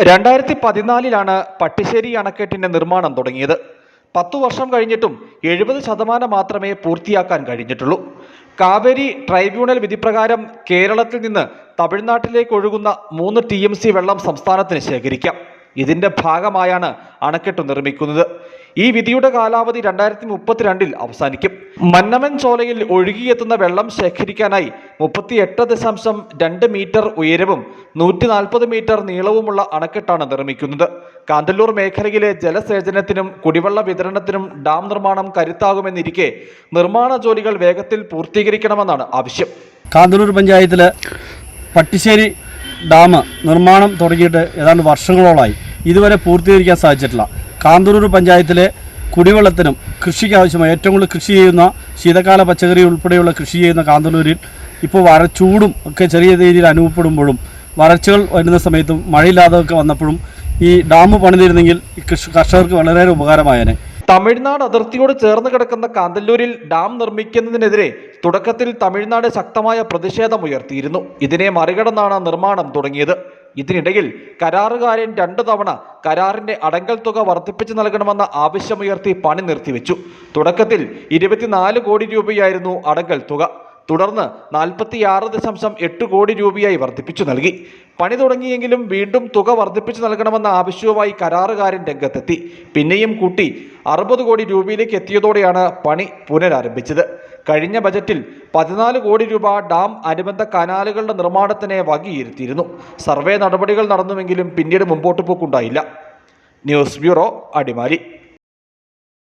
2014 പട്ടിശ്ശേരി അണക്കെട്ടിന്റെ നിർമ്മാണം തുടങ്ങിയത്. 10 വർഷം കഴിഞ്ഞിട്ടും 70% മാത്രമേ പൂർത്തിയാക്കാൻ കഴിഞ്ഞിട്ടുള്ളൂ. കാവേരി ട്രൈബ്യൂണൽ വിധിപ്രകാരം കേരളത്തിൽ നിന്ന് തമിഴ്നാട്ടിലേക്ക് ഒഴുകുന്ന 3 TMC വെള്ളം സംസ്ഥാനത്തിന് ശേഖരിക്കാം. ഇതിന്റെ ഭാഗമായാണ് അണക്കെട്ട് നിർമ്മിക്കുന്നത്. ഈ വിധിയുടെ കാലാവധി 2032 അവസാനിക്കും. മന്നമൻ ചോലയിൽ ഒഴുകിയെത്തുന്ന വെള്ളം ശേഖരിക്കാനായി 38.2 മീറ്റർ ഉയരവും 140 മീറ്റർ നീളവുമുള്ള അണക്കെട്ടാണ് നിർമ്മിക്കുന്നത്. കാന്തല്ലൂർ മേഖലയിലെ ജലസേചനത്തിനും കുടിവെള്ള വിതരണത്തിനും ഡാം നിർമ്മാണം കരുത്താകുമെന്നിരിക്കെ നിർമ്മാണ ജോലികൾ വേഗത്തിൽ പൂർത്തീകരിക്കണമെന്നാണ് ആവശ്യം. കാന്തല്ലൂർ പഞ്ചായത്തിലെ പട്ടിശ്ശേരി ഡാം നിർമ്മാണം തുടങ്ങിയിട്ട് ഏതാണ്ട് വർഷങ്ങളോളായി. ഇതുവരെ പൂർത്തീകരിക്കാൻ സാധിച്ചിട്ടില്ല. കാന്തല്ലൂർ പഞ്ചായത്തിലെ കുടിവെള്ളത്തിനും കൃഷിക്ക് ആവശ്യമായ ഏറ്റവും കൂടുതൽ കൃഷി ചെയ്യുന്ന ശീതകാല പച്ചക്കറി ഉൾപ്പെടെയുള്ള കൃഷി ചെയ്യുന്ന കാന്തല്ലൂരിൽ ഇപ്പോൾ ചൂടും ഒക്കെ ചെറിയ രീതിയിൽ അനുഭവപ്പെടുമ്പോഴും വരൾച്ചകൾ വരുന്ന സമയത്തും മഴയില്ലാതൊക്കെ വന്നപ്പോഴും ഈ ഡാം പണിതിരുന്നെങ്കിൽ കർഷകർക്ക് വളരെ ഉപകാരമായേനെ. തമിഴ്നാട് അതിർത്തിയോട് ചേർന്ന് കിടക്കുന്ന കാന്തല്ലൂരിൽ ഡാം നിർമ്മിക്കുന്നതിനെതിരെ തുടക്കത്തിൽ തമിഴ്നാട് ശക്തമായ പ്രതിഷേധമുയർത്തിയിരുന്നു. ഇതിനെ മറികടന്നാണ് നിർമ്മാണം തുടങ്ങിയത്. ഇതിനിടയിൽ കരാറുകാരൻ 2 തവണ കരാറിന്റെ അടങ്കൽ തുക വർദ്ധിപ്പിച്ചു നൽകണമെന്ന ആവശ്യമുയർത്തി പണി നിർത്തിവെച്ചു. തുടക്കത്തിൽ 24 കോടി രൂപയായിരുന്നു അടങ്കൽ തുക. തുടർന്ന് 46.8 കോടി രൂപയായി വർദ്ധിപ്പിച്ചു നൽകി. പണി തുടങ്ങിയെങ്കിലും വീണ്ടും തുക വർദ്ധിപ്പിച്ചു നൽകണമെന്ന ആവശ്യവുമായി കരാറുകാരൻ രംഗത്തെത്തി. പിന്നെയും കൂട്ടി 60 കോടി രൂപയിലേക്ക് എത്തിയതോടെയാണ് പണി പുനരാരംഭിച്ചത്. കഴിഞ്ഞ ബജറ്റിൽ 14 കോടി രൂപ ഡാം അനുബന്ധ കനാലുകളുടെ നിർമ്മാണത്തിന് വകയിരുത്തിയിരുന്നു. സർവേ നടപടികൾ നടന്നുവെങ്കിലും പിന്നീട് മുമ്പോട്ട് പോക്കുണ്ടായില്ല. News bureau, Adimali.